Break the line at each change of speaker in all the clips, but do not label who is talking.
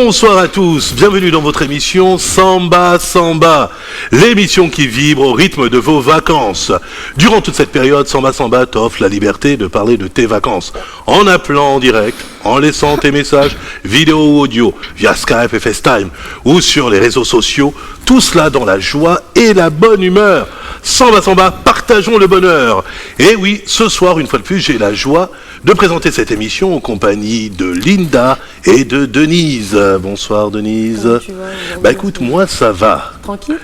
Bonsoir à tous, bienvenue dans votre émission Samba Samba, l'émission qui vibre au rythme de vos vacances. Durant toute cette période, Samba Samba t'offre la liberté de parler de tes vacances, en appelant en direct, en laissant tes messages vidéo ou audio via Skype et FaceTime, ou sur les réseaux sociaux, tout cela dans la joie et la bonne humeur. Samba Samba, partageons le bonheur. Et oui, ce soir, une fois de plus, j'ai la joie de présenter cette émission en compagnie de Linda et de Denise. Bonsoir Denise.
Comment tu vas,
écoute, moi ça va.
Tranquille?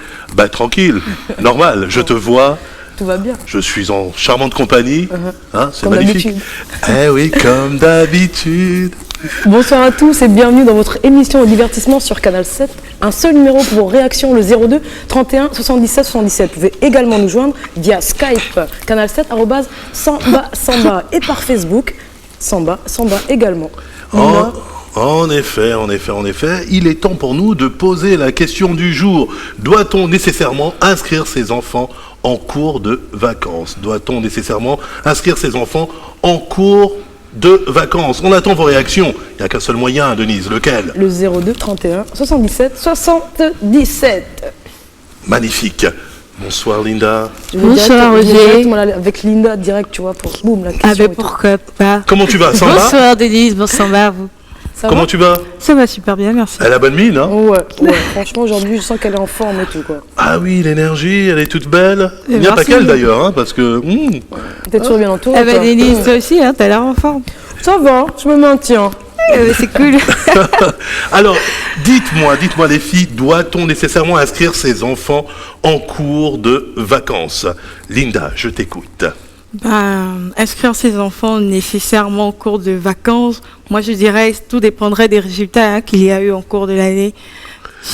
Tranquille, normal, je te vois.
Tout va bien.
Je suis en charmante compagnie. C'est
Comme
magnifique.
d'habitude.
Eh oui, comme d'habitude.
Bonsoir à tous et bienvenue dans votre émission au divertissement sur Canal 7. Un seul numéro pour vos réactions, le 02 31 77 77. Vous pouvez également nous joindre via Skype, Canal 7, Samba Samba, et par Facebook, Samba Samba également.
En effet, il est temps pour nous de poser la question du jour. Doit-on nécessairement inscrire ses enfants en cours de vacances? Doit-on nécessairement inscrire ses enfants en cours de vacances? On attend vos réactions. Il n'y a qu'un seul moyen, Denise. Lequel?
Le 02 31 77 77.
Magnifique. Bonsoir Linda.
Bonsoir Roger.
Directement avec Linda, direct, tu vois, pour boum, la question.
Pourquoi pas.
Comment tu vas? Samba?
Bonsoir Denise, bonsoir à vous.
Ça
Comment
va?
tu vas?
Ça va super bien, merci.
Elle a bonne mine, hein?
Ouais, franchement, aujourd'hui, je sens qu'elle est en forme et tout, quoi.
Ah oui, l'énergie, elle est toute belle. Il n'y a pas
Merci.
qu'elle d'ailleurs, hein, parce que...
T'es toujours bien entourée.
Ah bah
toi.
Denise, toi aussi, hein, t'as l'air en forme.
Ça va, je me maintiens.
C'est cool.
Alors, dites-moi les filles, doit-on nécessairement inscrire ses enfants en cours de vacances? Linda, je t'écoute.
Inscrire ses enfants nécessairement en cours de vacances, moi je dirais tout dépendrait des résultats qu'il y a eu en cours de l'année.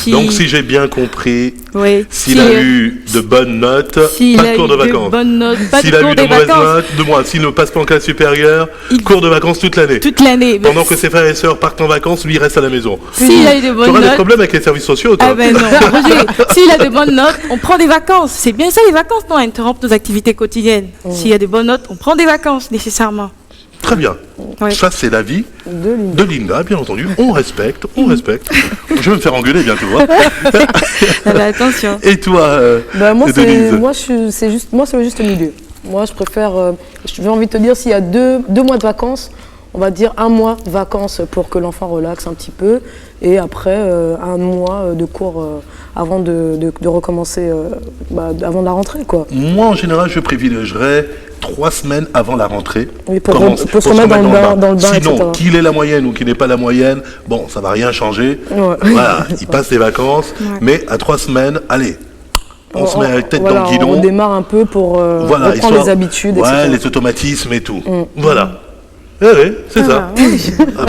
Donc si j'ai bien compris,
oui.
s'il a eu de bonnes notes, pas de cours de vacances.
Bonnes notes, pas
S'il
de
a
cours
eu
de
de mauvaises
vacances.
notes, s'il ne passe pas en classe supérieure, cours de vacances toute l'année.
Toute l'année.
Pendant que ses frères et sœurs partent en vacances, lui il reste à la maison.
S'il a eu de
Tu
bonnes
auras des
notes.
problèmes avec les services sociaux, toi.
Ah ben non, Roger, s'il a de bonnes notes, on prend des vacances. C'est bien ça les vacances, non? Interrompre nos activités quotidiennes. S'il y a de bonnes notes, on prend des vacances nécessairement.
Très bien.
Oui.
Ça, c'est l'avis
De
de Linda, bien entendu. On respecte. Je vais me faire engueuler bientôt. Hein.
Ah ben, attention.
Et toi,
Moi,
Denise?
c'est le juste milieu. Moi, je préfère, j'ai envie de te dire, s'il y a deux mois de vacances, on va dire un mois de vacances pour que l'enfant relaxe un petit peu, et après un mois de cours avant de recommencer, avant la rentrée, quoi.
Moi, en général, je privilégierais 3 semaines avant la rentrée.
Oui, pour se remettre dans le bain,
Sinon,
etc.
qu'il ait la moyenne ou qu'il n'ait pas la moyenne, bon, ça va rien changer.
Ouais.
Voilà, il passe les vacances, mais à 3 semaines, allez, on se met la tête dans le guidon.
On démarre un peu pour reprendre les habitudes, etc.
Ouais, les automatismes et tout. Voilà. Oui, c'est ça.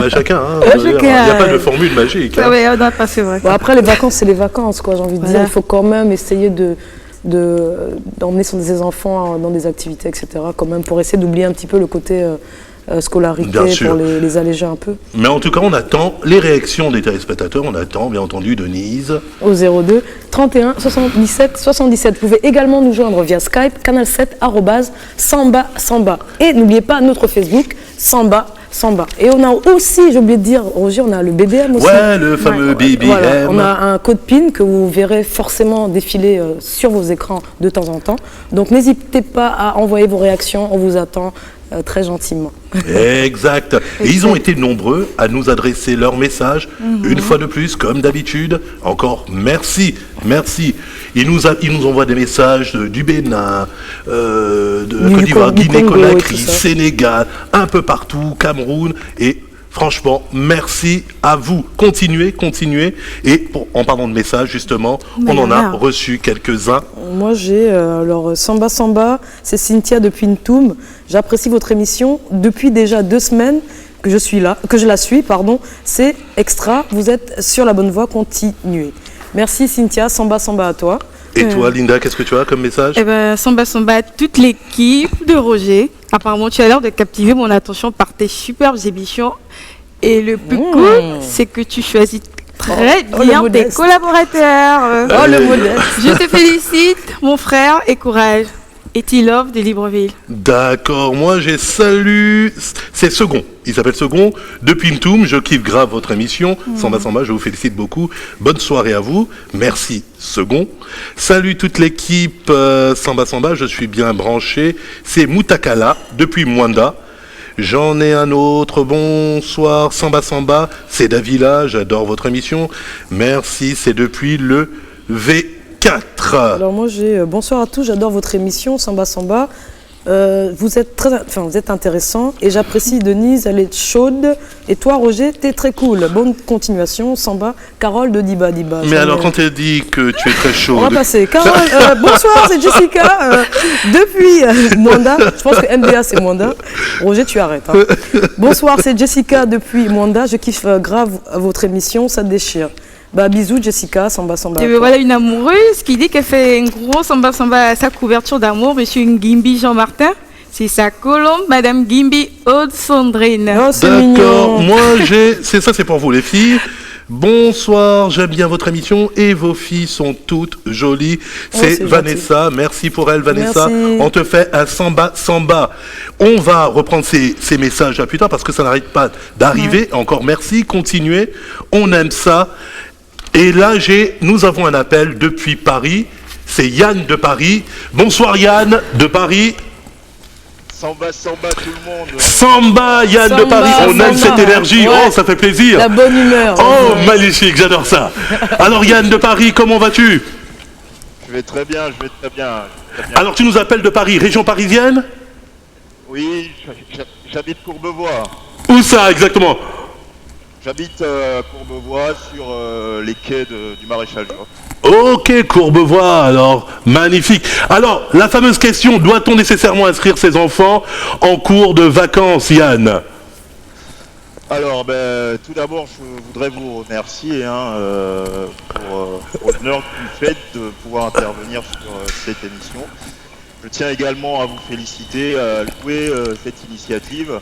Chacun, hein. Il n'y a pas de formule magique.
Ah ouais, non, pas c'est vrai.
Bon, après, les vacances, c'est les vacances, quoi, j'ai envie de dire. Il faut quand même essayer d'emmener ses enfants dans des activités, etc., quand même, pour essayer d'oublier un petit peu le côté scolarité,
Bien sûr.
pour les alléger un peu.
Mais en tout cas, on attend les réactions des téléspectateurs. On attend, bien entendu, Denise.
Au 02 31 77 77. Vous pouvez également nous joindre via Skype, Canal 7, Samba Samba. Et n'oubliez pas notre Facebook, Samba Samba. Et on a aussi, j'ai oublié de dire, Roger, on a le BBM aussi.
Ouais, le fameux BBM.
Voilà, on a un code PIN que vous verrez forcément défiler sur vos écrans de temps en temps. Donc n'hésitez pas à envoyer vos réactions, on vous attend très gentiment.
Exact. Et ils ont été nombreux à nous adresser leurs messages, une fois de plus, comme d'habitude. Encore merci. Ils nous envoient des messages du Bénin, de Côte d'Ivoire, Guinée-Conakry, Sénégal, un peu partout, Cameroun, et franchement, merci à vous. Continuez. Et en parlant de messages, justement, on en a reçu quelques-uns.
Moi, j'ai alors Samba Samba, c'est Cynthia depuis Ntoum. J'apprécie votre émission depuis déjà 2 semaines que je la suis, pardon. C'est extra, vous êtes sur la bonne voie, continuez. Merci Cynthia, Samba Samba à toi.
Et toi, Linda, qu'est-ce que tu as comme message?
Samba Samba à toute l'équipe de Roger. Apparemment, tu as l'air de captiver mon attention par tes superbes émissions. Et le plus cool, c'est que tu choisis très bien tes collaborateurs.
Le modeste.
Je te félicite, mon frère, et courage. et T-Love de Libreville.
D'accord, moi j'ai salut, c'est Second, il s'appelle Second, depuis Ntoum, je kiffe grave votre émission, Samba Samba, je vous félicite beaucoup, bonne soirée à vous, merci Second. Salut toute l'équipe Samba Samba, je suis bien branché, c'est Moutakala, depuis Mwanda. J'en ai un autre, bonsoir Samba Samba, c'est Davila, j'adore votre émission, merci, c'est depuis le V4.
Alors moi j'ai bonsoir à tous, j'adore votre émission Samba Samba. Vous êtes intéressant et j'apprécie Denise, elle est chaude. Et toi Roger, t'es très cool. Bonne continuation, Samba. Carole de Diba Diba.
Mais alors quand elle dit que tu es très chaude...
On va passer. Carole, bonsoir, c'est Jessica. Depuis Mwanda, je pense que MBA c'est Mwanda. Roger, tu arrêtes. Hein. Bonsoir, c'est Jessica depuis Mwanda. Je kiffe grave votre émission, ça te déchire. Bah bisous Jessica, Samba Samba.
Et voilà une amoureuse qui dit qu'elle fait un gros Samba Samba à sa couverture d'amour, monsieur Ngimbi Jean-Martin. C'est sa colombe, Madame Ngimbi Aude-Sandrine.
Oh, c'est
D'accord,
mignon.
moi c'est pour vous les filles. Bonsoir, j'aime bien votre émission et vos filles sont toutes jolies. C'est
c'est
Vanessa, merci pour elle Vanessa.
Merci.
On te fait un Samba Samba. On va reprendre ces messages à plus tard parce que ça n'arrête pas d'arriver. Encore merci, continuez, on aime ça. Et là, nous avons un appel depuis Paris. C'est Yann de Paris. Bonsoir Yann de Paris.
Samba, samba tout le monde.
Samba Yann de
Samba,
Paris. On aime
samba.
cette énergie.
Ouais.
Oh, ça fait plaisir.
La bonne humeur.
Oh, magnifique, j'adore ça. Alors Yann de Paris, comment vas-tu?
Je vais très bien, je vais très bien.
Alors tu nous appelles de Paris, région parisienne?
Oui, j'habite Courbevoie.
Où ça exactement?
J'habite à Courbevoie sur les quais du Maréchal Joffre.
Ok, Courbevoie, alors, magnifique. Alors, la fameuse question, doit-on nécessairement inscrire ses enfants en cours de vacances, Yann?
Alors, tout d'abord, je voudrais vous remercier pour l'honneur que vous faites de pouvoir intervenir sur cette émission. Je tiens également à vous féliciter, à louer cette initiative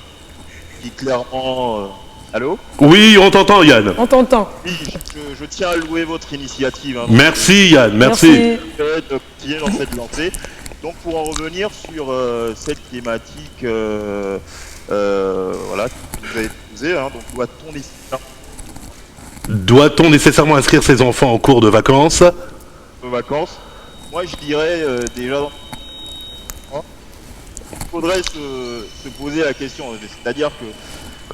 qui clairement... Allô?
Oui, on t'entend, Yann.
On t'entend.
Oui, je tiens à louer votre initiative. Hein,
Merci, Yann, merci.
de continuer dans cette lancée. Donc pour en revenir sur cette thématique voilà, que vous avez posée, hein, donc
Doit-on nécessairement inscrire ses enfants en cours de vacances?
de vacances? Moi je dirais déjà il faudrait se poser la question, c'est-à-dire que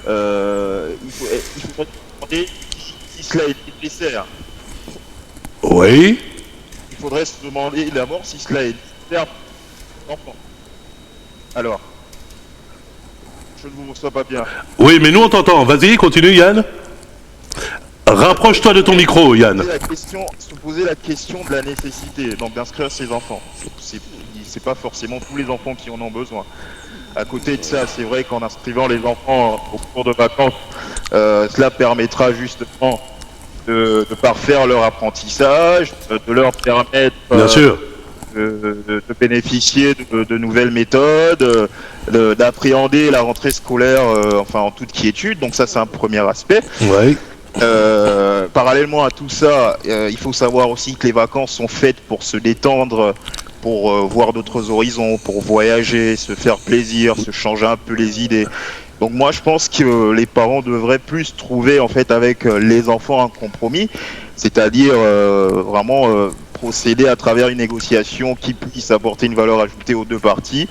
il faut demander si cela est nécessaire.
Oui.
Il faudrait se demander d'abord si cela est nécessaire pour l'enfant. Alors, je ne vous reçois pas bien.
Oui, mais nous on t'entend. Vas-y, continue, Yann. Rapproche-toi de ton micro, Yann.
Se poser la question de la nécessité donc d'inscrire ses enfants. C'est pas forcément tous les enfants qui en ont besoin. À côté de ça, c'est vrai qu'en inscrivant les enfants au cours de vacances, cela permettra justement de parfaire leur apprentissage, de leur permettre
Bien sûr.
de bénéficier de nouvelles méthodes, d'appréhender la rentrée scolaire en toute quiétude. Donc ça, c'est un premier aspect.
Oui.
Parallèlement à tout ça, il faut savoir aussi que les vacances sont faites pour se détendre, pour voir d'autres horizons, pour voyager, se faire plaisir, se changer un peu les idées. Donc moi je pense que les parents devraient plus trouver en fait avec les enfants un compromis, c'est-à-dire vraiment procéder à travers une négociation qui puisse apporter une valeur ajoutée aux deux parties,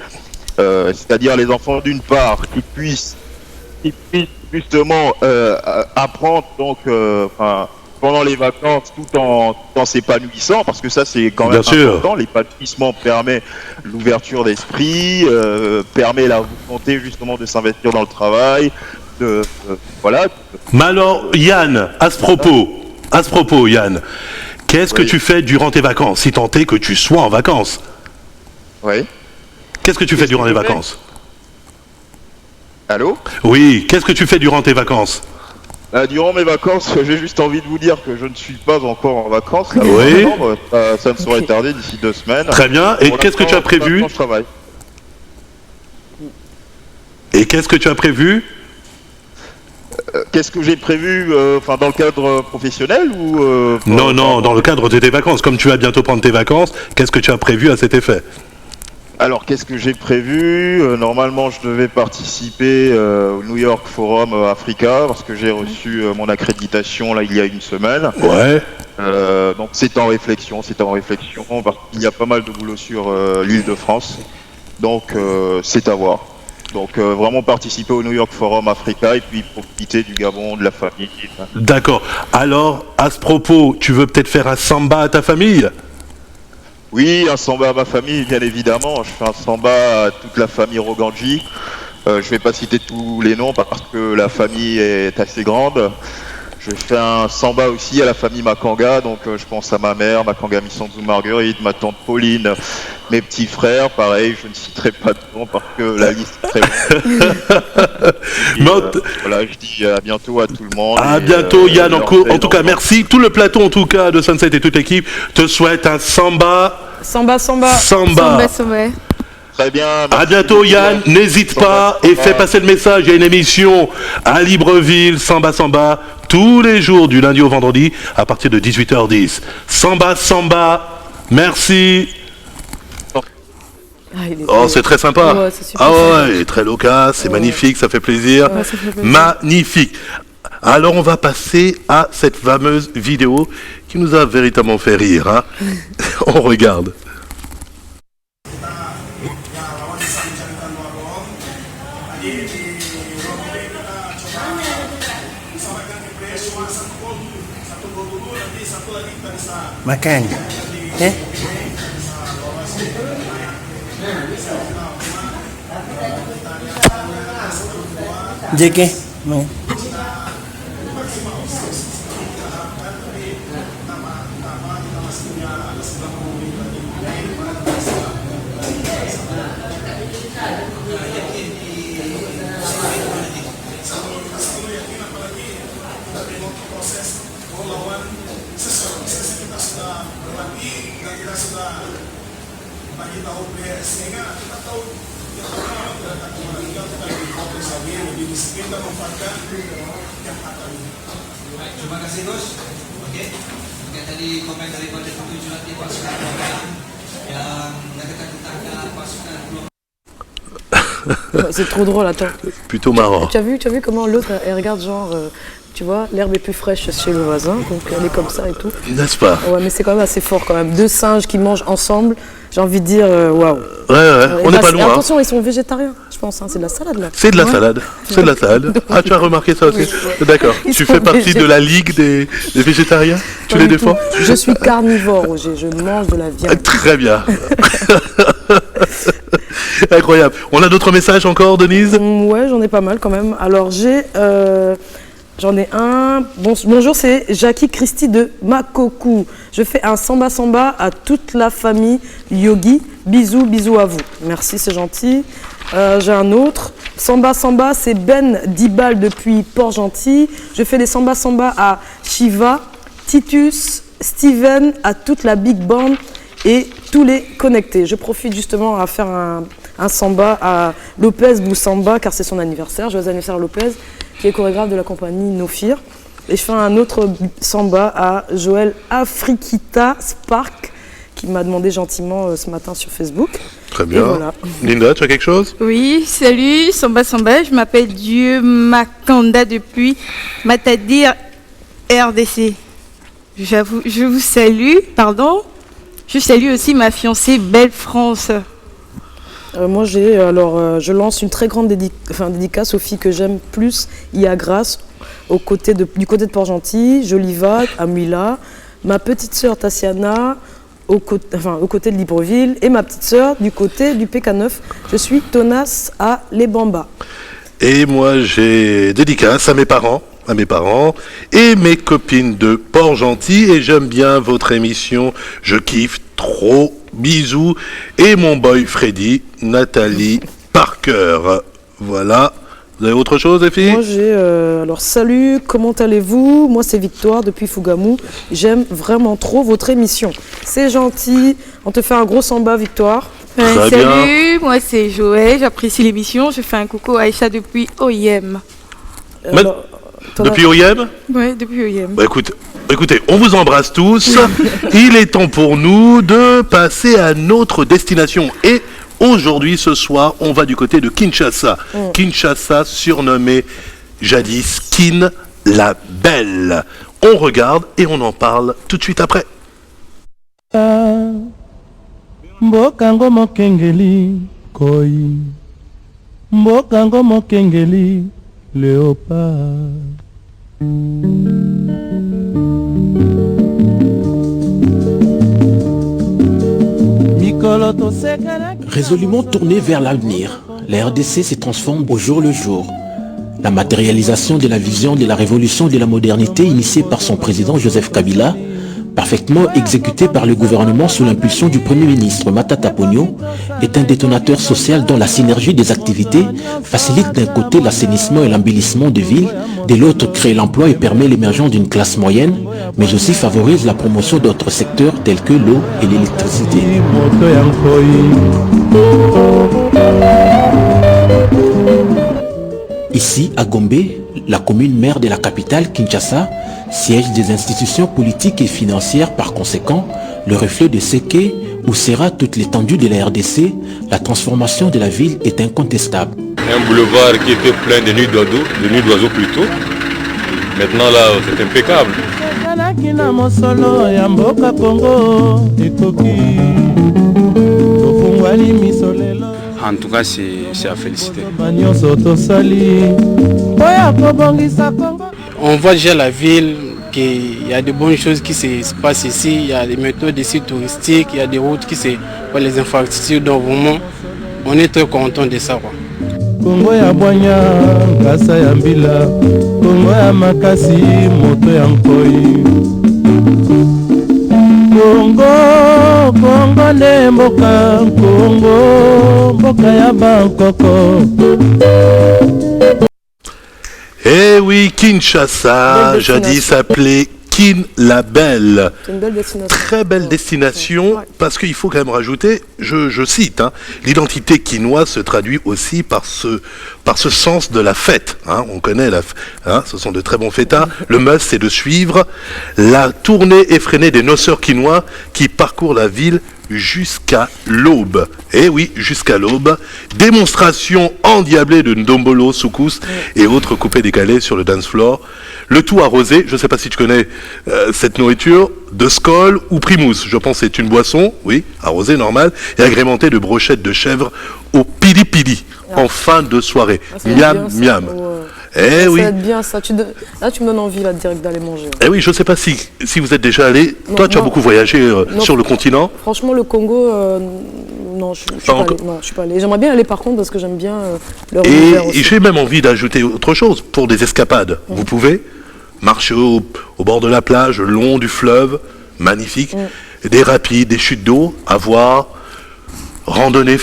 c'est-à-dire les enfants d'une part qui puissent justement apprendre donc pendant les vacances tout en s'épanouissant, parce que ça c'est quand même important. L'épanouissement permet l'ouverture d'esprit, permet la volonté justement de s'investir dans le travail, voilà.
Mais alors, Yann, à ce propos, Yann, qu'est-ce que tu fais durant tes vacances, si tant est que tu sois en vacances?
Oui.
Qu'est-ce que tu fais durant les vacances?
Allô?
Oui, qu'est-ce que tu fais durant tes vacances?
Durant mes vacances, j'ai juste envie de vous dire que je ne suis pas encore en vacances. Là,
oui.
Ça ne saurait tarder d'ici 2 semaines.
Très bien. Et qu'est-ce que tu as prévu?
Je travaille.
Et qu'est-ce que tu as prévu?
Qu'est-ce que j'ai prévu dans le cadre professionnel ou
Non, dans le cadre de tes vacances. Comme tu vas bientôt prendre tes vacances, qu'est-ce que tu as prévu à cet effet?
Alors, qu'est-ce que j'ai prévu? Normalement, je devais participer au New York Forum Africa parce que j'ai reçu mon accréditation là il y a une semaine.
Ouais.
Donc c'est en réflexion parce qu'il y a pas mal de boulot sur l'île de France. Donc c'est à voir. Donc vraiment participer au New York Forum Africa et puis profiter du Gabon, de la famille.
D'accord. Alors, à ce propos, tu veux peut-être faire un samba à ta famille?
Oui, un samba à ma famille, bien évidemment. Je fais un samba à toute la famille Roganji. Je vais pas citer tous les noms parce que la famille est assez grande. Je fais un samba aussi à la famille Makanga, donc je pense à ma mère, Makanga Missanzou Marguerite, ma tante Pauline, mes petits frères, pareil, je ne citerai pas de nom parce que la liste est très longue. Voilà, je dis à bientôt à tout le monde.
À bientôt Yann, en tout cas merci. Tout le plateau en tout cas de Sunset et toute l'équipe te souhaite un samba.
Samba.
Très bien.
À bientôt Yann, n'hésite pas et fais passer le message. Il y a une émission à Libreville, Samba, tous les jours du lundi au vendredi à partir de 18h10. Samba, merci. Oh, c'est très sympa.
Ouais, c'est super
ah
sympa.
ouais, il est très loquace, c'est magnifique, ça fait plaisir.
Ouais, ça fait plaisir.
Magnifique. Alors on va passer à cette fameuse vidéo qui nous a véritablement fait rire. Hein. On regarde.
Makanya, JK,
Terima kasih Gus. Oke. Oke, tadi komen daripada ketujuh nanti pasukan yang nakita-kita pasukan belum.
Ouais, c'est trop drôle, attends.
Plutôt marrant.
Tu as vu comment l'autre, elle regarde genre, tu vois, l'herbe est plus fraîche chez le voisin, donc elle est comme ça et tout.
N'est-ce pas?
Ouais, mais c'est quand même assez fort quand même. Deux singes qui mangent ensemble, j'ai envie de dire, waouh.
Ouais, on n'est pas loin.
Attention, ils sont végétariens, je pense, hein, c'est de la salade là.
C'est de la
Ouais.
salade. C'est de la salade. Ah, tu as remarqué ça aussi? D'accord.
Ils
Tu
sont
fais partie de la ligue des végétariens? Tu les
Pas du tout.
défends?
Je suis carnivore, Roger, je mange de la viande.
Très bien. Incroyable. On a d'autres messages encore, Denise?
Ouais, j'en ai pas mal quand même. Alors j'en ai un. Bonjour, c'est Jackie Christie de Makoku. Je fais un samba à toute la famille Yogi. Bisous à vous. Merci, c'est gentil. J'ai un autre. Samba, c'est Ben Dibal depuis Port-Gentil. Je fais des samba à Shiva, Titus, Steven, à toute la Big Band et tous les connectés. Je profite justement à faire un samba à Lopez Boussamba car c'est son anniversaire. Joyeux anniversaire à Lopez, qui est chorégraphe de la compagnie Nofir. Et je fais un autre samba à Joël Afriquita Spark, qui m'a demandé gentiment ce matin sur Facebook.
Très bien.
Et voilà.
Linda, tu as quelque chose?
Oui, salut, Samba, je m'appelle Dieu Makanda depuis Matadir, RDC. Je vous salue, pardon. Je salue aussi ma fiancée Belle France.
Moi, je lance une très grande dédicace aux filles que j'aime plus, Ia Grace, du côté de Port-Gentil, Joliva, Amuila, ma petite sœur Tassiana, au côté de Libreville, et ma petite sœur du côté du PK9. Je suis Tonas à Les Bambas.
Et moi, j'ai dédicace à mes parents et mes copines de Port-Gentil. Et j'aime bien votre émission. Je kiffe trop. Bisous. Et mon boy Freddy, Nathalie Parker. Voilà. Vous avez autre chose, les filles?
Moi, alors, salut, comment allez-vous? Moi, c'est Victoire depuis Fougamou. J'aime vraiment trop votre émission. C'est gentil. On te fait un gros samba, Victoire.
Très
Salut, moi c'est Joël, j'apprécie l'émission. Je fais un coucou à Aïcha depuis OIM.
Alors,
Depuis OIM?
Ouais, depuis OIM.
Bah, écoutez, on vous embrasse tous. Il est temps pour nous de passer à notre destination. Et Aujourd'hui, ce soir, on va du côté de Kinshasa. Kinshasa, surnommé jadis Kin la Belle. On regarde et on en parle tout de suite après.
Mbokango mokengeli koi, mbokango mokengeli léopard.
Résolument tourné vers l'avenir, la RDC se transforme au jour le jour. La matérialisation de la vision de la révolution de la modernité initiée par son président Joseph Kabila, parfaitement exécutée par le gouvernement sous l'impulsion du Premier ministre Matata Ponyo, est un détonateur social dont la synergie des activités facilite d'un côté l'assainissement et l'embellissement de villes, de l'autre crée l'emploi et permet l'émergence d'une classe moyenne, mais aussi favorise la promotion d'autres secteurs tels que l'eau et l'électricité. Ici, à Gombe, la commune mère de la capitale, Kinshasa, siège des institutions politiques et financières. Par conséquent, le reflet de ce qu'est ou sera toute l'étendue de la RDC, la transformation de la ville est incontestable.
Un boulevard qui était plein de nids d'oiseaux plutôt. Maintenant là, c'est impeccable.
En tout cas, c'est à féliciter. On voit déjà la ville, qu'il y a de bonnes choses qui se passent ici, il y a des méthodes ici touristiques, il y a des routes qui se... les infrastructures, donc vraiment, on est très content de ça.
Kongo ya Boanya, Kasa ya Mbila, Kongo ya Makasi, Moto ya Nkoi. Kongo, Kongo ne mboka, Kongo, mboka ya Bangkoko.
Eh oui, Kinshasa, jadis appelé Kin la Belle.
C'est une belle destination.
Très belle destination, parce qu'il faut quand même rajouter, je cite, l'identité quinoise se traduit aussi par ce sens de la fête. On connaît ce sont de très bons fêtards. Le must, c'est de suivre la tournée effrénée des noceurs quinois qui parcourent la ville jusqu'à l'aube. Eh oui, jusqu'à l'aube. Démonstration endiablée de ndombolo, soukous et autres coupés décalés sur le dance floor. Le tout arrosé, je ne sais pas si tu connais cette nourriture, de skol ou primousse. Je pense que c'est une boisson, oui, arrosée normale, et agrémentée de brochettes de chèvre au pili-pili en fin de soirée. Miam, miam. Eh oui.
Ça va être bien ça. Là, tu me donnes envie là, direct d'aller manger.
Eh oui, je ne sais pas si vous êtes déjà allé.
Non,
toi, tu as beaucoup voyagé sur le continent.
Franchement, le Congo, non, je ne suis pas allé. J'aimerais bien aller par contre parce que j'aime bien leur univers aussi.
Et j'ai même envie d'ajouter autre chose pour des escapades. Vous pouvez marcher au bord de la plage, le long du fleuve, magnifique, des rapides, des chutes d'eau à voir, randonnée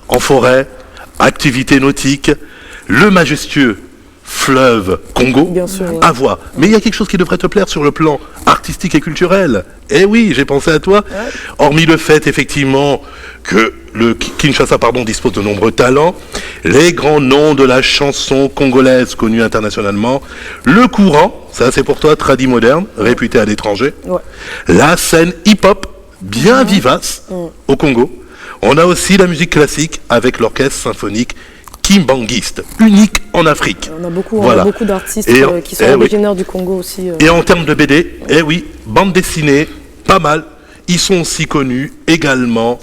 en forêt, activités nautiques, le majestueux fleuve Congo,
bien sûr,
à voir. Mais il y a quelque chose qui devrait te plaire sur le plan artistique et culturel. Eh oui, j'ai pensé à toi. Ouais. Hormis le fait, effectivement, que le Kinshasa dispose de nombreux talents, les grands noms de la chanson congolaise connus internationalement, le courant, ça c'est pour toi, tradi moderne, réputé à l'étranger, la scène hip-hop, bien vivace au Congo. On a aussi la musique classique avec l'orchestre symphonique Kimbanguiste, unique en Afrique.
On a beaucoup d'artistes qui sont originaires du Congo aussi.
Et en termes de BD, eh oui, bande dessinée, pas mal. Ils sont aussi connus également,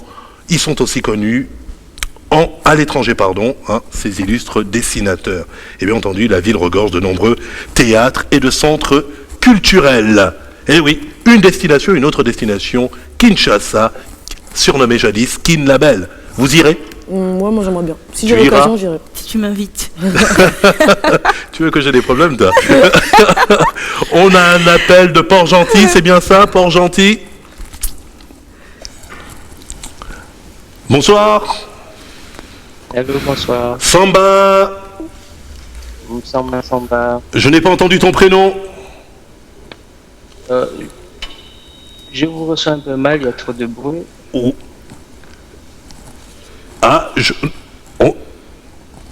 à l'étranger, ces illustres dessinateurs. Et bien entendu, la ville regorge de nombreux théâtres et de centres culturels. Eh oui, une autre destination, Kinshasa, surnommée jadis Kin la Belle. Vous irez ?
Moi j'aimerais bien. Si j'ai l'occasion, j'irai.
Si tu m'invites.
Tu veux que j'ai des problèmes, toi? On a un appel de Port-Gentil, c'est bien ça, Port-Gentil? Bonsoir.
Hello, bonsoir.
Samba.
Samba.
Je n'ai pas entendu ton prénom.
Je vous reçois un peu mal, il y a trop de bruit.
Oh.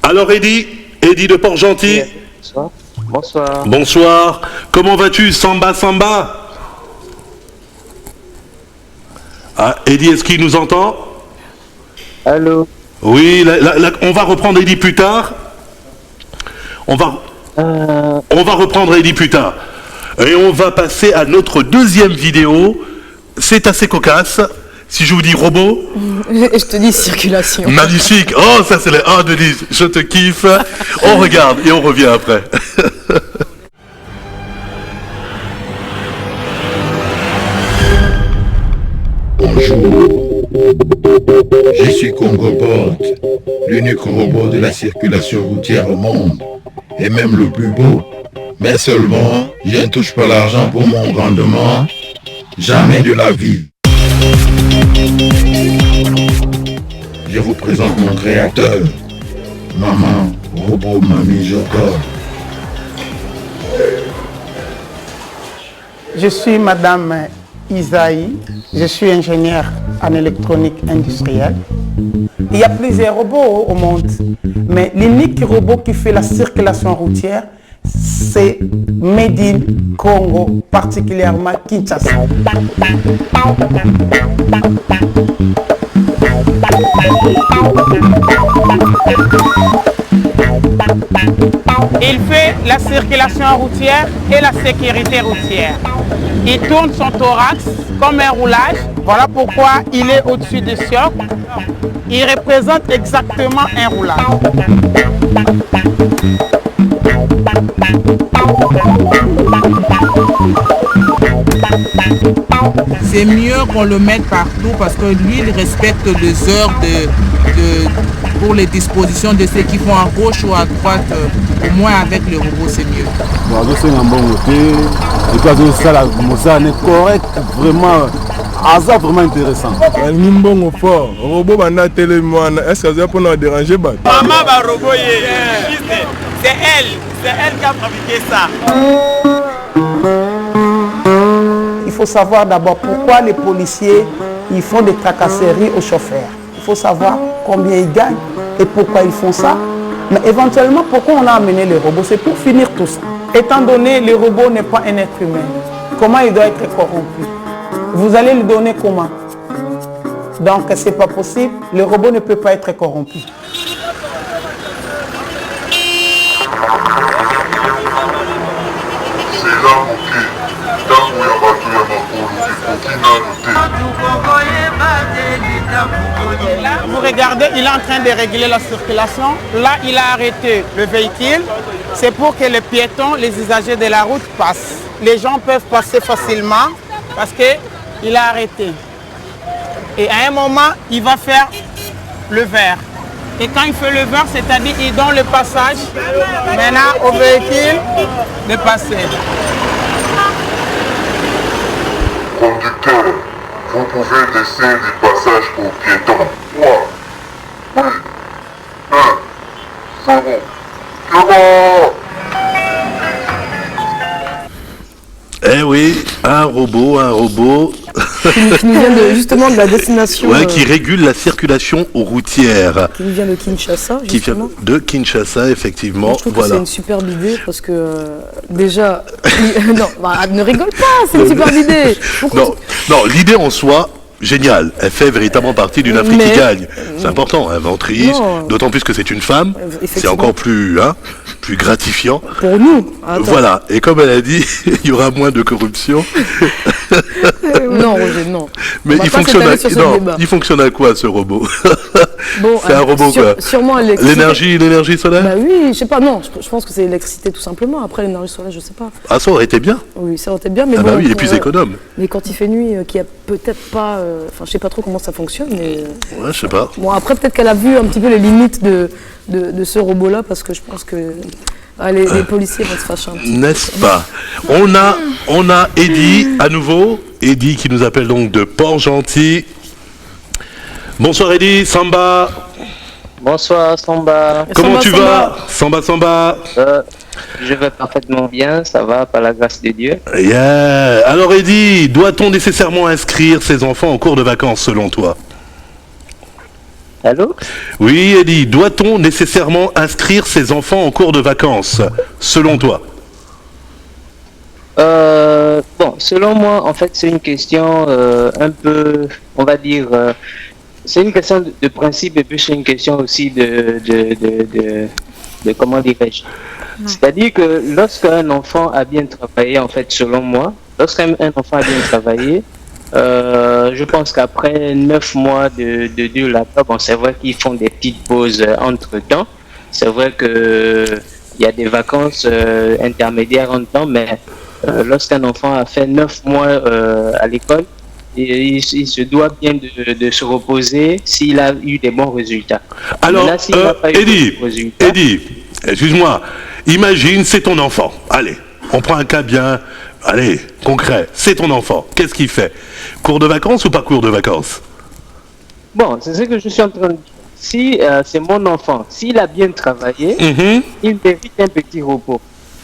Alors Eddy de Port-Gentil.
Bonsoir. Bonsoir.
Bonsoir. Comment vas-tu, Samba? Eddy, est-ce qu'il nous entend?
Allô?
Oui, on va reprendre Eddie plus tard. On va reprendre Eddie plus tard. Et on va passer à notre deuxième vidéo. C'est assez cocasse. Si je vous dis robot.
Je te dis circulation.
Magnifique. Oh, ça c'est les 1 de 10. Je te kiffe. On regarde et on revient après.
Bonjour, je suis Congobot, l'unique robot de la circulation routière au monde, et même le plus beau. Mais seulement, je ne touche pas l'argent pour mon rendement, jamais de la vie. Je vous présente mon créateur, Maman Robot Mamie Joko.
Je suis Madame Isaïe, je suis ingénieur en électronique industrielle. Il y a plusieurs robots au monde, mais l'unique robot qui fait la circulation routière, c'est Made in Congo, particulièrement Kinshasa. Il fait la circulation routière et la sécurité routière. Il tourne son thorax comme un roulage. Voilà pourquoi il est au-dessus du socle. Il représente exactement un roulage.
C'est mieux qu'on le mette partout parce que lui, il respecte les heures pour les dispositions de ceux qui vont à gauche ou à droite. Au moins avec le robot, c'est mieux.
C'est un bon côté. Et quand ça est correct, vraiment, hasard vraiment intéressant. Un bon fort. Robot bana télé est-ce que vous avez pour nous déranger?
Maman va robot, c'est elle qui a fabriqué ça.
Il faut savoir d'abord pourquoi les policiers ils font des tracasseries aux chauffeurs. Il faut savoir combien ils gagnent et pourquoi ils font ça. Mais éventuellement, pourquoi on a amené les robots? C'est pour finir tout ça. Étant donné le robot n'est pas un être humain, comment il doit être corrompu? Vous allez lui donner comment? Donc c'est pas possible. Le robot ne peut pas être corrompu. Là, vous regardez, il est en train de réguler la circulation. Là, il a arrêté le véhicule. C'est pour que les piétons, les usagers de la route passent. Les gens peuvent passer facilement parce qu'il a arrêté. Et à un moment, il va faire le vert. Et quand il fait le vert, c'est-à-dire il donne le passage maintenant au véhicule de passer.
Conducteur, vous pouvez laisser du passage aux piétons. 3, 2, 1, 0.
Eh oui, un robot.
Qui nous vient justement de la destination.
Ouais, qui régule la circulation routière.
Qui nous vient de Kinshasa, justement.
Qui vient de Kinshasa, effectivement.
Moi, je trouve que c'est une superbe idée parce que déjà... non, ne rigole pas, c'est une superbe idée.
Non, l'idée en soi... Génial, elle fait véritablement partie d'une Afrique qui gagne. C'est important, inventrice, d'autant plus que c'est une femme, c'est encore plus gratifiant.
Pour nous. Attends.
Voilà, et comme elle a dit, il y aura moins de corruption.
Non, Roger, non.
Mais il fonctionne à quoi ce robot? C'est un robot quoi?
Sûrement l'électricité.
L'énergie solaire?
Bah oui, je sais pas, non, je pense que c'est l'électricité tout simplement. Après l'énergie solaire, je sais pas.
Ah, ça aurait été bien?
Oui, ça aurait été bien, mais
bon. Ah bah oui, et plus économe.
Mais quand il fait nuit, qui a peut-être pas... Enfin, je sais pas trop comment ça fonctionne, mais...
Ouais, je sais pas.
Bon, après, peut-être qu'elle a vu un petit peu les limites de ce robot-là, parce que je pense que les policiers vont se fâcher un petit peu.
N'est-ce pas? On a Eddie, à nouveau. Eddie qui nous appelle donc de Port-Gentil. Bonsoir Eddie, Samba.
Bonsoir Samba.
Comment tu vas? Samba.
Je vais parfaitement bien, ça va par la grâce de Dieu.
Yeah. Alors Eddie, doit-on nécessairement inscrire ses enfants en cours de vacances selon toi?
Allô?
Oui Eddie, doit-on nécessairement inscrire ses enfants en cours de vacances selon toi?
Bon, selon moi, en fait, c'est une question un peu, on va dire, c'est une question de principe et puis c'est une question aussi de comment dirais-je. C'est-à-dire que lorsqu'un enfant a bien travaillé, en fait, selon moi, lorsqu'un enfant a bien travaillé, je pense qu'après 9 mois de dur labeur, bon, c'est vrai qu'ils font des petites pauses entre-temps. C'est vrai qu'il y a des vacances intermédiaires en temps, mais lorsqu'un enfant a fait 9 mois à l'école, il se doit bien de se reposer s'il a eu des bons résultats.
Alors,
là, s'il n'a pas eu
Eddie,
de bons résultats,
excuse-moi, imagine, c'est ton enfant. Allez, on prend un cas bien, allez, concret. C'est ton enfant. Qu'est-ce qu'il fait? Cours de vacances ou pas cours de vacances?
bon, c'est ce que je suis en train de dire. Si c'est mon enfant, s'il a bien travaillé, il mérite un petit repos.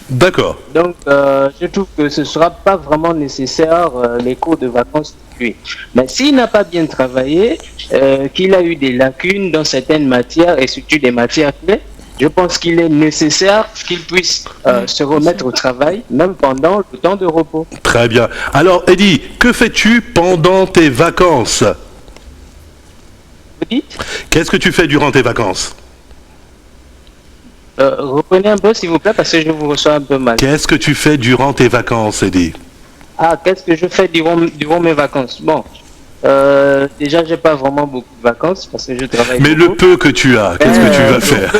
D'accord.
Donc, je trouve que ce ne sera pas vraiment nécessaire les cours de vacances pour lui. Mais s'il n'a pas bien travaillé, qu'il a eu des lacunes dans certaines matières et surtout des matières clés, je pense qu'il est nécessaire qu'il puisse se remettre au travail, même pendant le temps de repos.
Très bien. Alors, Eddie, que fais-tu pendant tes vacances?
Vous dites?
Qu'est-ce que tu fais durant tes vacances?
Reprenez un peu, s'il vous plaît, parce que je vous reçois un peu mal.
Qu'est-ce que tu fais durant tes vacances, Eddie?
Ah, qu'est-ce que je fais durant mes vacances? Bon, déjà, j'ai pas vraiment beaucoup de vacances parce que je travaille.
Mais
beaucoup.
le peu que tu as, qu'est-ce que tu vas faire?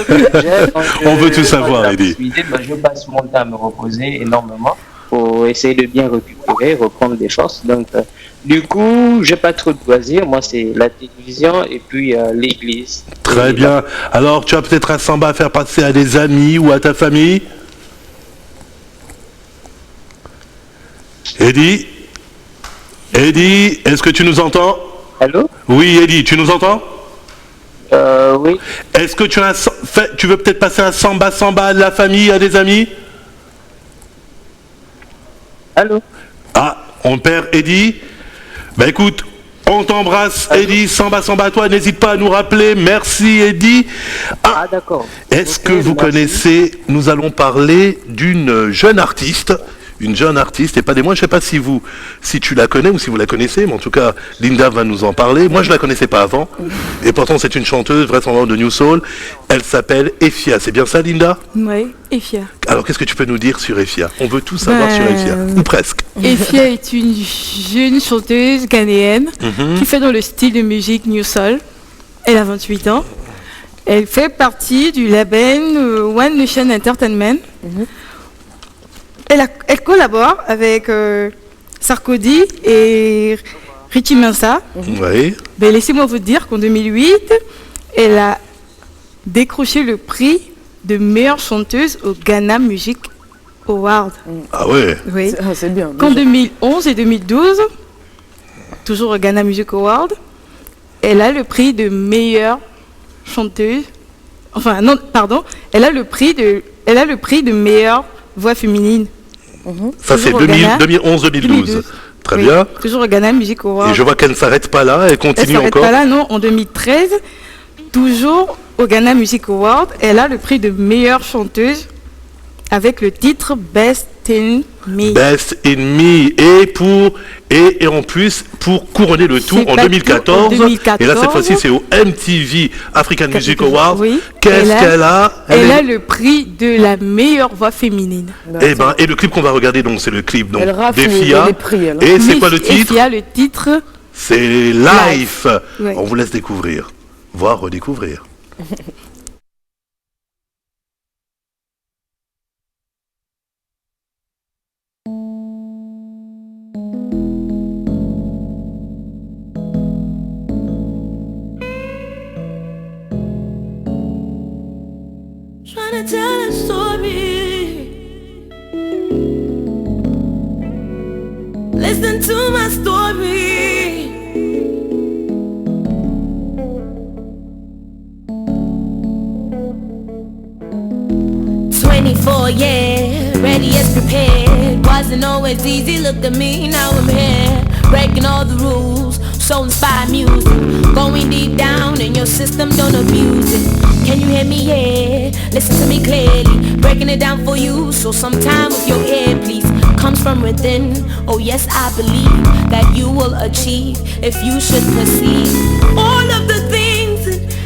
On veut tout savoir, Eddie.
Je passe mon temps à me reposer énormément pour essayer de bien récupérer, reprendre des forces. Donc, du coup, j'ai pas trop de loisirs. Moi, c'est la télévision et puis l'église.
Très bien. Alors, tu as peut-être un samba à faire passer à des amis ou à ta famille? Eddie? Eddie, est-ce que tu nous entends?
Allô?
Oui, Eddie, tu nous entends?
Oui.
Est-ce que tu veux peut-être passer un samba à la famille, à des amis?
Allô?
Ah, on perd Eddie. Bah écoute, on t'embrasse, Eddie. Samba à toi. N'hésite pas à nous rappeler. Merci, Eddie.
Ah d'accord.
Est-ce que vous connaissez? Nous allons parler d'une jeune artiste. Une jeune artiste, et pas des moindres. Je ne sais pas si tu la connais ou si vous la connaissez, mais en tout cas, Linda va nous en parler. Moi, je ne la connaissais pas avant, et pourtant, c'est une chanteuse, vraisemblablement de New Soul. Elle s'appelle Efia. C'est bien ça, Linda?
Oui, Efia.
Alors, qu'est-ce que tu peux nous dire sur Efia? On veut tout savoir sur Efia, ou presque.
Efia est une jeune chanteuse ghanéenne qui fait dans le style de musique New Soul. Elle a 28 ans. Elle fait partie du label One Nation Entertainment. Elle collabore avec Sarkodie et Richie Mensa.
Oui.
Ben, laissez-moi vous dire qu'en 2008, elle a décroché le prix de meilleure chanteuse au Ghana Music Award.
Ah ouais?
Oui.
C'est bien.
Qu'en 2011 et 2012, toujours au Ghana Music Award, elle a le prix de meilleure chanteuse. Enfin, non, pardon. Elle a le prix de meilleure voix féminine.
Ça, c'est 2011-2012. Très bien.
Toujours au Ghana Music Award.
Et je vois qu'elle ne s'arrête pas là, elle continue encore.
Elle ne s'arrête pas là, non. En 2013, toujours au Ghana Music Award, elle a le prix de meilleure chanteuse avec le titre Best in Me.
Best in Me. Et en plus, pour couronner le tout, en 2014, et là cette fois-ci c'est au MTV African Music Award,
oui.
Qu'est-ce qu'elle a?
Elle a le prix de la meilleure voix féminine.
Et le clip qu'on va regarder, donc c'est le clip
d'Efia.
Et c'est quoi le titre?
Efia, le titre,
c'est Life.
Ouais.
On vous laisse découvrir, voire redécouvrir.
Trying to tell a story. Listen to my story. Yeah, ready as prepared. Wasn't always easy, look at me, now I'm here. Breaking all the rules, so inspired music. Going deep down in your system, don't abuse it. Can you hear me? Yeah, listen to me clearly. Breaking it down for you, so sometime with your ear, please. comes from within. Oh yes, I believe that you will achieve if you should perceive all of the things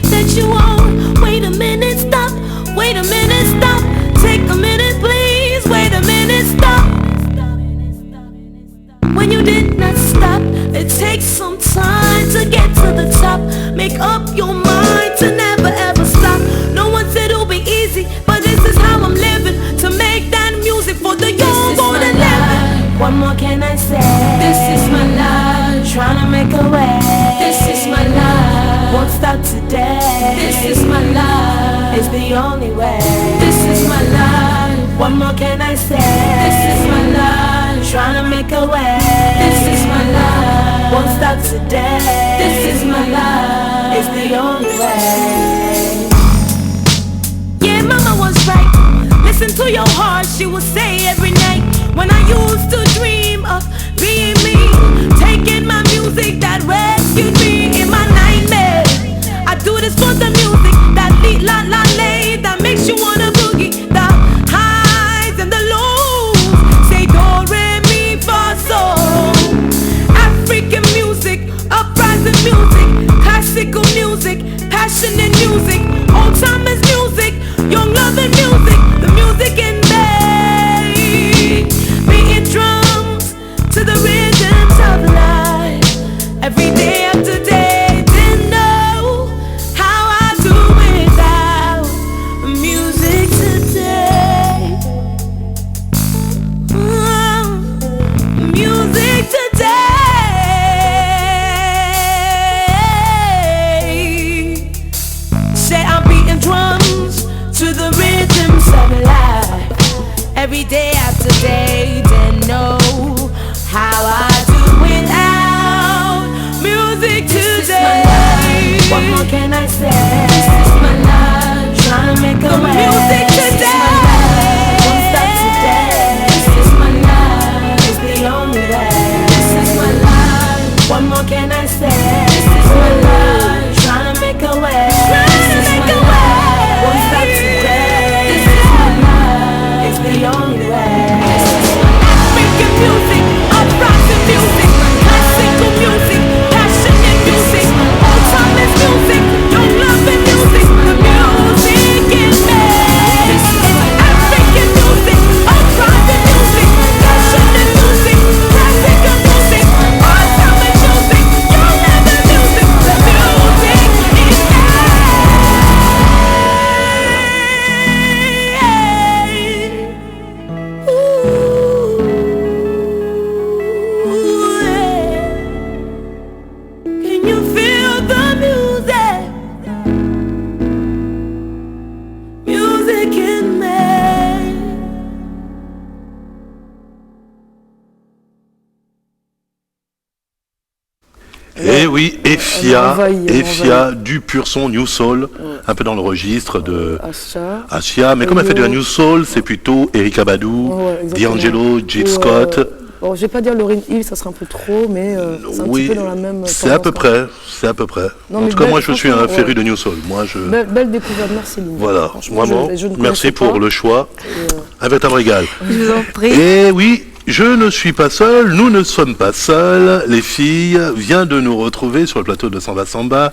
that you want. Wait a minute, stop. Wait a minute, stop. Take a minute, please. Wait a minute, stop. When you did not stop, it takes some time to get to the top. Make up your mind to never ever stop. No one said it'll be easy, but this is how I'm living, to make that music for the young, old and living. What more can I say? This is my life, trying to make a way. This is my life, won't stop today. This is my life, it's the only way. This is my life, what more can I say? This is my life, trying to make a way. This is my life, won't stop today. This is my life, it's the only way. Yeah, mama was right. Listen to your heart, she would say every night. When I used to dream of being me, taking my music that rescued me in my nightmare. I do this for the music that beat la la lay, that makes you wanna boogie. The highs and the lows, say do re mi fa sol. African music, uprising music, classical music, passionate music, old timers music, young loving music, the music in me. Beating drums to the rhythms of life, every day after day. Didn't know how I do without music today. Music today. Say I'm beating drums to the rhythms of life, every day after day. Didn't know how I do without music today. What more can I say? This is my life, trying to make a way. Music today, won't stop today. This is my life, it's the only way. This is my life, what more can I say? This is my life, trying to make a way. This is my life, won't stop today. This is my life, it's the only way. African music, uprising music, classical music, passionate music, old timers music, young loving music, the music in me. African music, uprising music, passionate music, classical music, old timers music, young loving music, the music in me. Can you feel the music? Music in me.
Eh oui, Efia,
envahit.
Efia du pur son New Soul, un peu dans le registre de
Asha.
Asia, mais comme elle fait de la New Soul, c'est plutôt Erykah Badu,
Ouais, exactement.
D'Angelo, Jill
Ou,
Scott.
Bon, je vais pas dire Lauryn Hill, ça serait un peu trop, mais c'est un
Oui,
petit peu dans la même.
c'est à peu près, c'est à peu près.
Non,
En
mais
tout cas,
belle,
moi, je suis un
franchement,
féru
ouais.
de New Soul. Moi, je...
Belle découverte, merci Lynn.
Voilà,
Franchement,
vraiment.
je ne
Merci
connaissais
pour
pas.
le choix. Un véritable régal.
Je vous en prie.
Et oui, je ne suis pas seul, nous ne sommes pas seuls. Les filles viennent de nous retrouver sur le plateau de Samba Samba,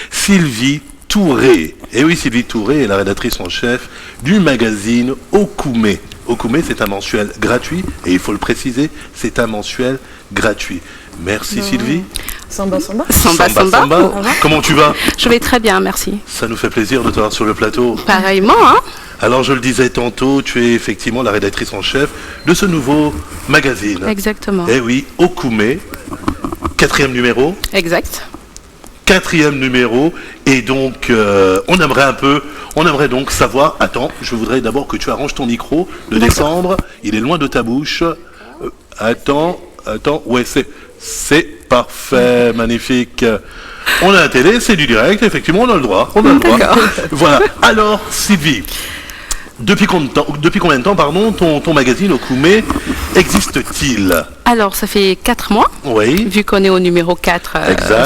Sylvie Touré. Et oui, Sylvie Touré est la rédactrice en chef du magazine Okoumé. Okoumé, c'est un mensuel gratuit, et il faut le préciser, c'est un mensuel gratuit. Merci Sylvie.
Samba Samba.
Samba, samba.
Samba. Comment tu vas?
Je vais très bien, merci.
Ça nous fait plaisir de te voir sur le plateau.
Pareillement, hein?
Alors je le disais tantôt, tu es effectivement la rédactrice en chef de ce nouveau magazine.
Exactement.
Eh oui, Okoumé, 4e numéro.
Exact.
4e numéro, et donc on aimerait donc savoir, attends, je voudrais d'abord que tu arranges ton micro de décembre, il est loin de ta bouche. Attends, ouais, c'est parfait, magnifique. On a la télé, c'est du direct, effectivement, on a le droit. Voilà. Alors, Sylvie, depuis combien de temps, ton magazine Okoumé existe-t-il?
Alors, ça fait 4 mois.
Oui.
Vu qu'on est au numéro 4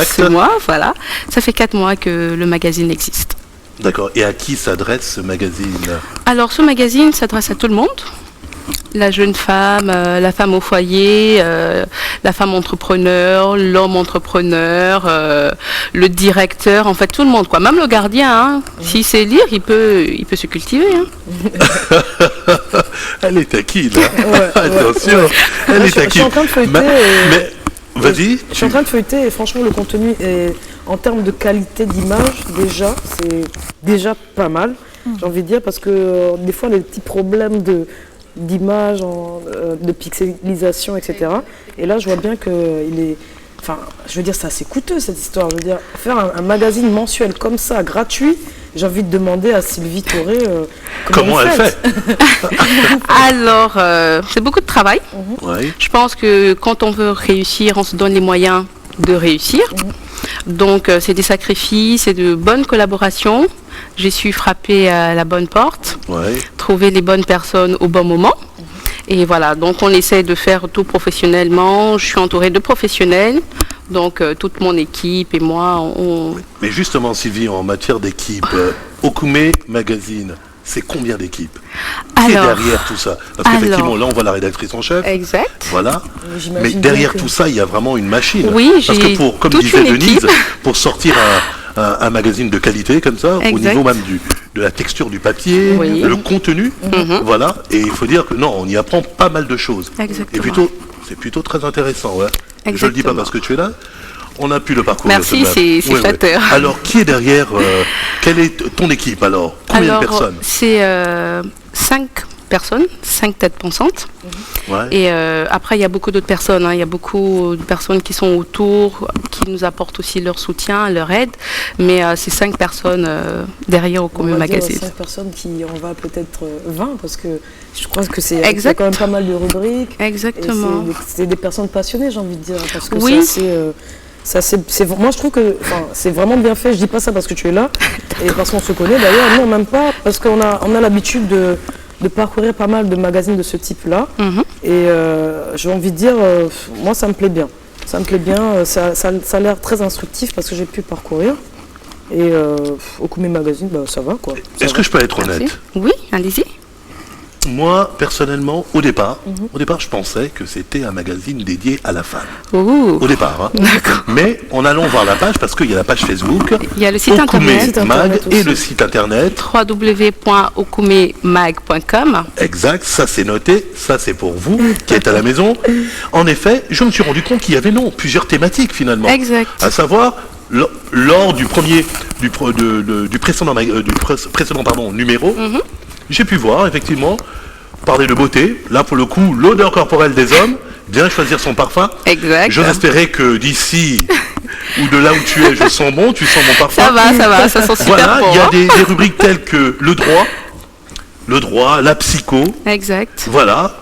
ce mois, voilà. Ça fait 4 mois que le magazine existe.
D'accord. Et à qui s'adresse ce magazine?
Alors, ce magazine s'adresse à tout le monde. La jeune femme, la femme au foyer, la femme entrepreneur, l'homme entrepreneur, le directeur, en fait tout le monde, quoi. Même le gardien, hein. S'il sait lire, il peut se cultiver. Hein.
Elle est taquine, hein. Attention, elle est taquine.
Je suis en train de feuilleter.
Mais vas-y.
Je suis en train de feuilleter et franchement le contenu est, en termes de qualité d'image, déjà, c'est déjà pas mal, j'ai envie de dire, parce que des fois, les petits problèmes d'image, de pixelisation, etc. Et là, je vois bien qu'il est... Enfin, je veux dire, c'est assez coûteux, cette histoire. Je veux dire, faire un magazine mensuel comme ça, gratuit, j'ai envie de demander à Sylvie Touré
comment elle fait.
Alors, c'est beaucoup de travail.
Ouais.
Je pense que quand on veut réussir, on se donne les moyens de réussir. Donc, c'est des sacrifices, c'est de bonnes collaborations. J'ai su frapper à la bonne porte, trouver les bonnes personnes au bon moment. Et voilà, donc on essaie de faire tout professionnellement. Je suis entourée de professionnels, donc toute mon équipe et moi, on...
Mais justement, Sylvie, en matière d'équipe, Okume Magazine, c'est combien d'équipes? Qui est derrière tout ça? Parce qu'effectivement, là, on voit la rédactrice en chef.
Exact.
Voilà. Mais derrière tout ça, il y a vraiment une machine.
Oui,
parce que comme disait Denise, pour sortir un magazine de qualité comme ça, au niveau même de la texture du papier, le contenu, voilà. Et il faut dire que non, on y apprend pas mal de choses.
Exactement.
Et c'est plutôt très intéressant. Ouais. Je le dis pas parce que tu es là. On a pu le parcourir.
Merci, c'est flatteur.
Alors, qui est derrière quelle est ton équipe alors? Combien de personnes?
C'est 5 personnes, 5 têtes pensantes. Et après, il y a beaucoup d'autres personnes. Hein. Il y a beaucoup de personnes qui sont autour, qui nous apportent aussi leur soutien, leur aide. Mais c'est 5 personnes derrière Okume Magazine.
5 personnes qui en va peut-être 20, parce que je crois que c'est quand même pas mal de rubriques.
Exactement.
C'est des personnes passionnées, j'ai envie de dire. Parce que moi je trouve que c'est vraiment bien fait. Je dis pas ça parce que tu es là et parce qu'on se connaît d'ailleurs, non même pas, parce qu'on a l'habitude de parcourir pas mal de magazines de ce type là et j'ai envie de dire moi ça me plaît bien, ça a l'air très instructif parce que j'ai pu parcourir et Okume Magazine ça va quoi.
Est-ce que je peux être honnête?
Oui, allez-y.
Moi, personnellement, au départ, je pensais que c'était un magazine dédié à la femme.
Au
départ. Hein. Mais en allant voir la page, parce qu'il y a la page Facebook,
il y a le site internet
Mag et le site internet
www.okumemag.com.
Exact, ça c'est noté, ça c'est pour vous qui êtes à la maison. En effet, je me suis rendu compte qu'il y avait plusieurs thématiques finalement.
Exact.
À savoir, lors du précédent numéro, j'ai pu voir, effectivement, parler de beauté. Là, pour le coup, l'odeur corporelle des hommes, bien choisir son parfum.
Exact.
J'ose espérer que d'ici ou de là où tu es, je sens bon, tu sens mon parfum.
Ça va, ça sent super
voilà,
bon.
Il y a des rubriques telles que le droit, la psycho.
Exact.
Voilà.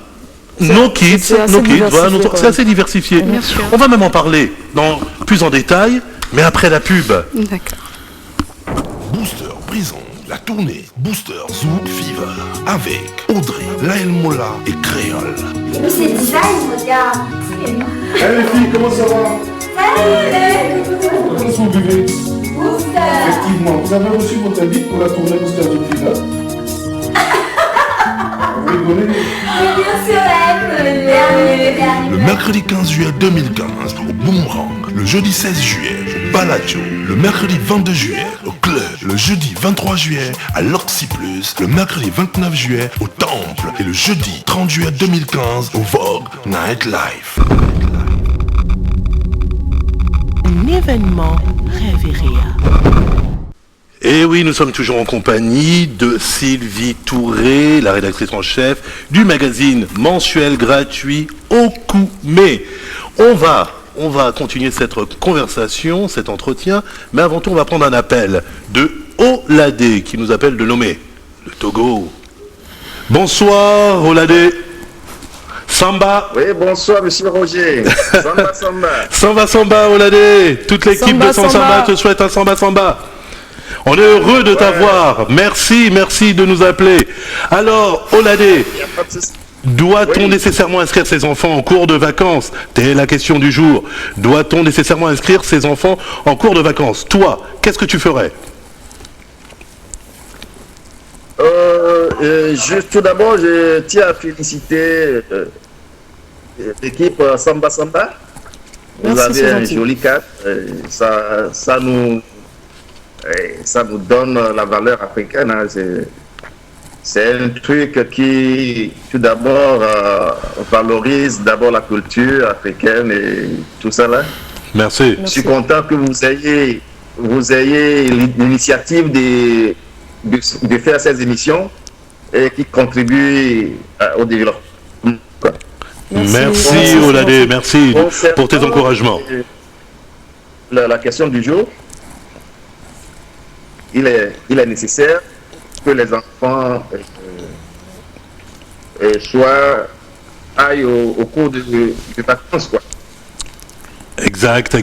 No kids, voilà, c'est assez diversifié.
Bien sûr.
On va même en parler plus en détail, mais après la pub.
D'accord.
Booster Prison. La tournée Booster Zoo Fever avec Audrey, Laël Mola et Créole.
Mais c'est design, regarde.
Hey les filles, comment ça va?
Salut.
Comment est-ce que vous vivez?
Booster.
Effectivement, vous avez reçu votre invite pour la tournée Booster Zoo Fever? Vous rigolez?
Oui, bien sûr,
Le mercredi 15 juillet 2015 au Boomerang, le jeudi 16 juillet au Baladio, le mercredi 22 juillet au Club, le jeudi 23 juillet à l'Oxy Plus, le mercredi 29 juillet au Temple et le jeudi 30 juillet 2015 au Vogue Nightlife.
Un événement Réveria.
Et oui, nous sommes toujours en compagnie de Sylvie Touré, la rédactrice en chef du magazine mensuel gratuit Okume. On va continuer cette conversation, cet entretien, mais avant tout, on va prendre un appel de Oladé qui nous appelle de Lomé, le Togo. Bonsoir Oladé. Samba.
Oui, bonsoir Monsieur Roger.
Samba Oladé. Toute l'équipe de Samba te souhaite un Samba. On est heureux de t'avoir. Merci de nous appeler. Alors, Oladé, doit-on nécessairement inscrire ses enfants en cours de vacances? Telle est la question du jour. Doit-on nécessairement inscrire ses enfants en cours de vacances? Toi, qu'est-ce que tu ferais?
tout d'abord, je tiens à féliciter l'équipe Samba Samba. Vous
Merci,
avez un
gentil.
joli cadre. Ça nous donne la valeur africaine. Hein. C'est un truc qui, tout d'abord, valorise d'abord la culture africaine et tout ça là.
Merci.
Je suis content que vous ayez l'initiative de faire ces émissions et qui contribuent au développement.
Merci Oladé, merci pour tes encouragements.
La question du jour, il est nécessaire que les enfants aillent au cours de vacances, quoi.
Exact.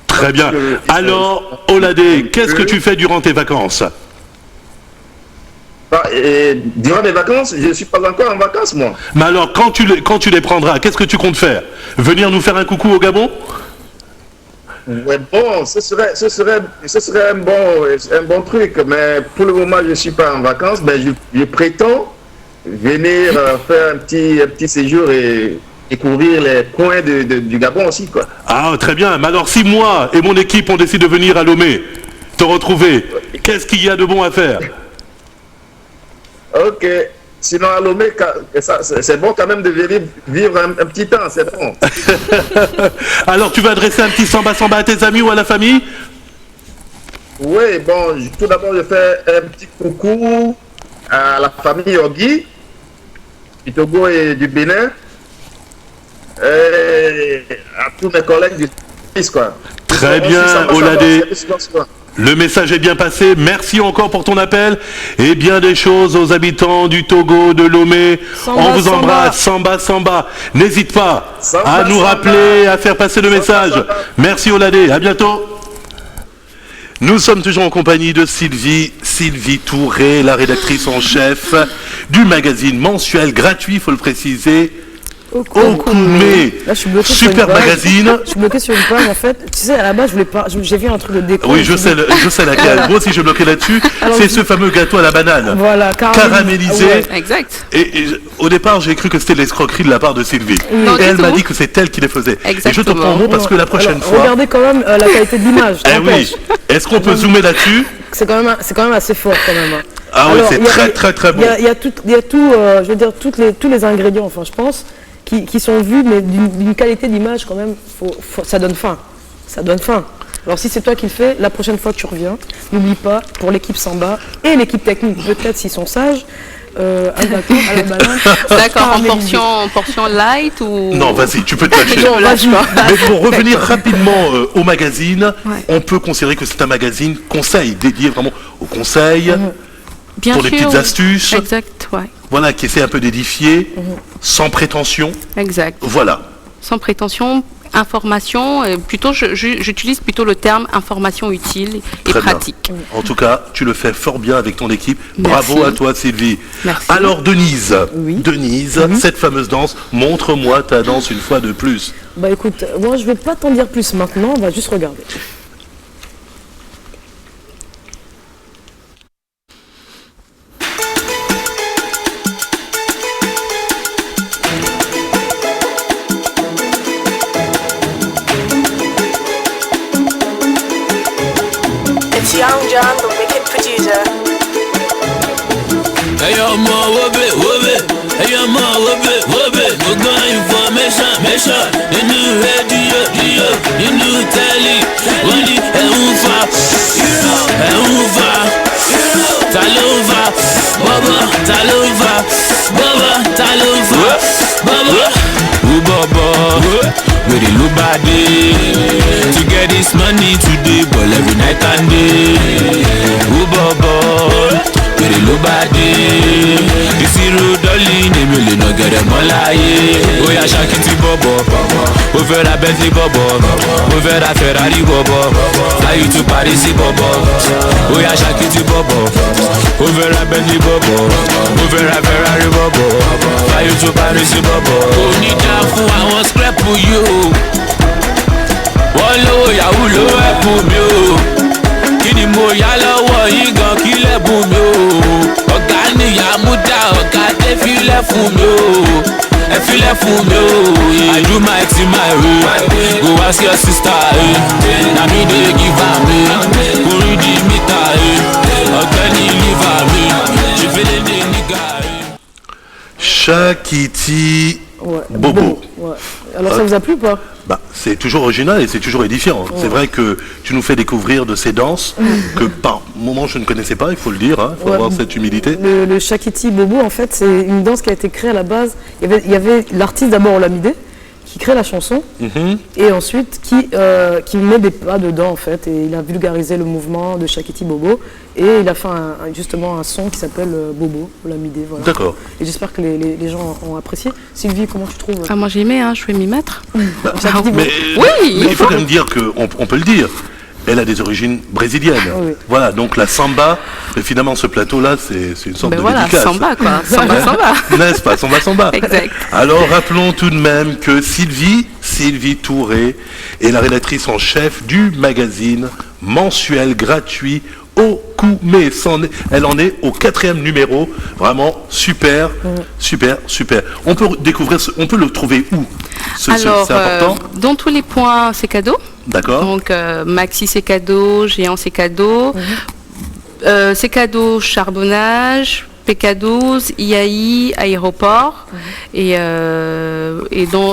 Très bien. Alors, Oladé, qu'est-ce que tu fais durant tes vacances?
Durant mes vacances, je ne suis pas encore en vacances, moi.
Mais alors, quand tu les prendras, qu'est-ce que tu comptes faire? Venir nous faire un coucou au Gabon?
Ouais, bon, ce serait un bon truc, mais pour le moment, je ne suis pas en vacances, mais je prétends venir faire un petit séjour et découvrir les coins du Gabon aussi, quoi.
Ah, très bien. Mais alors, si moi et mon équipe on décide de venir à Lomé, te retrouver, qu'est-ce qu'il y a de bon à faire?
Ok. Sinon, à Lomé, c'est bon quand même de venir vivre un petit temps, c'est bon.
Alors, tu vas adresser un petit samba à tes amis ou à la famille?
Oui, bon, tout d'abord, je fais un petit coucou à la famille Ogui, du Togo et du Bénin, et à tous mes collègues du service, quoi.
Très bien, Oladé. Le message est bien passé. Merci encore pour ton appel. Et bien des choses aux habitants du Togo, de Lomé. On vous embrasse. Samba. N'hésite pas à nous rappeler, à faire passer le message. Merci Oladé. À bientôt. Nous sommes toujours en compagnie de Sylvie Touré, la rédactrice en chef du magazine mensuel gratuit, il faut le préciser, Okoumé.
Là, je suis bloqué
Super
sur une page.
magazine.
Je suis bloqué sur une page en fait. Tu sais, à la base, j'ai vu un truc de déco.
Oui, je sais laquelle.
Voilà.
Moi aussi, je bloquais là-dessus.
Alors,
C'est ce fameux gâteau à la banane.
Voilà,
caramélisé.
Ouais.
Exact.
Et au départ, j'ai cru que c'était l'escroquerie de la part de Sylvie.
Non,
et
du
elle m'a
tout.
dit que c'est elle qui les faisait.
Exactement.
Et je te prends en mot parce que la prochaine
Alors,
fois.
regardez quand même la qualité de l'image.
Eh oui. Est-ce qu'on peut zoomer là-dessus?
C'est quand même assez fort quand même. Hein.
Ah oui,
Alors,
c'est
il y a-
très bon.
Il y a tout, je veux dire, tous les ingrédients, enfin, je pense, qui sont vus, mais d'une qualité d'image quand même, ça donne faim. Ça donne faim. Alors si c'est toi qui le fais, la prochaine fois que tu reviens, n'oublie pas, pour l'équipe Samba et l'équipe technique, peut-être s'ils sont sages, un gâteau à la banane.
D'accord, en portion light ou...
Non, vas-y, tu peux te lâcher.
Non, lâche pas.
Mais pour revenir rapidement au magazine,
Ouais.
on peut considérer que c'est un magazine conseil, dédié vraiment aux conseils,
Bien
pour les
sûr,
petites
oui.
astuces.
Exact, ouais.
Voilà, qui essaie un peu d'édifier, sans prétention.
Exact.
Voilà.
Sans prétention, information, j'utilise plutôt le terme information utile et
Très bien.
pratique.
En tout cas, tu le fais fort bien avec ton équipe.
Merci.
Bravo à toi, Sylvie.
Merci.
Alors, Denise, cette fameuse danse, montre-moi ta danse une fois de plus.
Bah écoute, moi je vais pas t'en dire plus maintenant, on va juste regarder.
It's Young John, the wicked producer.
Hey yo, ma, wobe. Hey yo, ma, wobe. No gun information. Nínú rédíò, nínú tẹ́lì. Wọ́n ní ẹ̀ ń fa. Ta ló ń fa? Bọ́bọ́, ta ló ń fa? Bọ́bọ́. Who bọ́bọ́? Wèrè ló bá dé. To get this money today, but every night and day. Who bọ́bọ́? Wèrè ló bá dé. Ìṣirò dọ́lì èmi ò lè nà gẹ̀rẹ̀ mọ́ láyé. Ó yá ṣákìtì bọ̀bọ̀. Ó fẹ́ ra Bentley bọ̀bọ̀. Ó fẹ́ ra Ferrari bọ̀bọ̀. Fly to Paris bọ̀bọ̀. Ó yá ṣákìtì bọ̀bọ̀. Ó fẹ́ ra Bentley bọ̀bọ̀. Ó fẹ́ ra Ferrari bọ̀bọ̀. Fly to Paris bọ̀bọ̀. Kò ní dá fún àwọn scrap yìí o. Wọ́n lówó yahoo ló ẹ̀kú mi o. Kí ni mo yá lọ́wọ́ ọmọ yìí gan kílẹ̀ bùn mi o. Ọ̀gá níyà mú dá ọ̀gá dé filẹ̀ fún mi o. Ẹ filẹ̀ fún mi o. I do my thing my way. Go ask your sister. Na me dey give am me. Orí di mítà. Ọ̀gbẹ́ni liver mi. Ṣé fẹ́lẹ́ dé nígà.
Shakity Bobo.
Ouais. Alors ça vous a plu ou pas?
Bah, c'est toujours original et c'est toujours édifiant. Ouais. C'est vrai que tu nous fais découvrir de ces danses que par moment je ne connaissais pas, il faut le dire, il faut avoir cette humilité.
Le Shakity Bobo, en fait, c'est une danse qui a été créée à la base. Il y avait l'artiste d'abord Olamide qui crée la chanson et ensuite qui met des pas dedans en fait, et il a vulgarisé le mouvement de Shakity Bobo et il a fait justement un son qui s'appelle Bobo Olamide. Voilà.
D'accord.
Et j'espère que les gens ont apprécié. Sylvie, comment tu trouves?
Moi j'ai aimé, je vais m'y mettre.
Mais il faut quand même dire qu'on peut le dire. Elle a des origines brésiliennes. Oui. Voilà, donc la samba, et finalement ce plateau-là, c'est une sorte de dédicace.
Samba quoi, samba.
N'est-ce pas, samba.
Exact.
Alors rappelons tout de même que Sylvie Touré est la rédactrice en chef du magazine mensuel gratuit Okoumé. Elle en est au 4e numéro. Vraiment super. On peut découvrir, on peut le trouver où?
Alors,
c'est important.
Dans tous les points, c'est cadeau.
D'accord.
Donc, Maxi, c'est cadeau, Géant, c'est cadeau. C'est cadeau charbonnage, PK12, IAI, aéroport et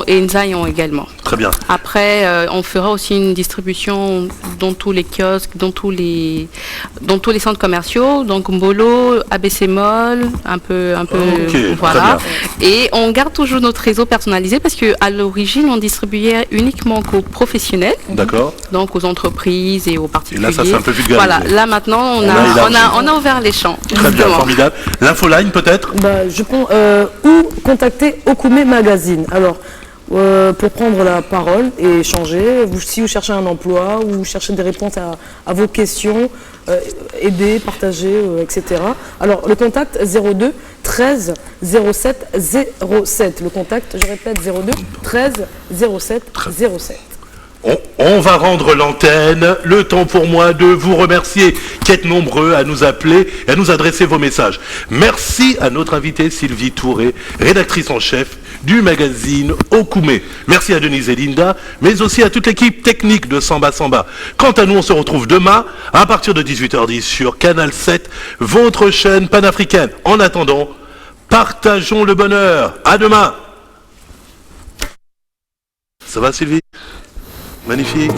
Nzayon également.
Très bien.
Après, on fera aussi une distribution dans tous les kiosques, dans tous les centres commerciaux, donc Mbolo, ABC Mall, un peu voilà. Et on garde toujours notre réseau personnalisé parce que à l'origine, on distribuait uniquement qu'aux professionnels.
D'accord.
Donc aux entreprises et aux particuliers.
Et là, ça c'est un peu vulgarisé.
Voilà. Là maintenant, on a ouvert les champs.
Très bien, formidable. L'infoline peut-être?
Ou contacter Okoumé Magazine. Alors, pour prendre la parole et échanger, si vous cherchez un emploi ou vous cherchez des réponses à vos questions, aider, partager, etc. Alors, le contact 02 13 07 07. Le contact, je répète, 02 13 07 07.
On va rendre l'antenne, le temps pour moi de vous remercier, qui êtes nombreux à nous appeler et à nous adresser vos messages. Merci à notre invitée Sylvie Touré, rédactrice en chef du magazine Okoumé. Merci à Denise et Linda, mais aussi à toute l'équipe technique de Samba Samba. Quant à nous, on se retrouve demain à partir de 18h10 sur Canal 7, votre chaîne panafricaine. En attendant, partageons le bonheur. À demain. Ça va Sylvie? Magnifique.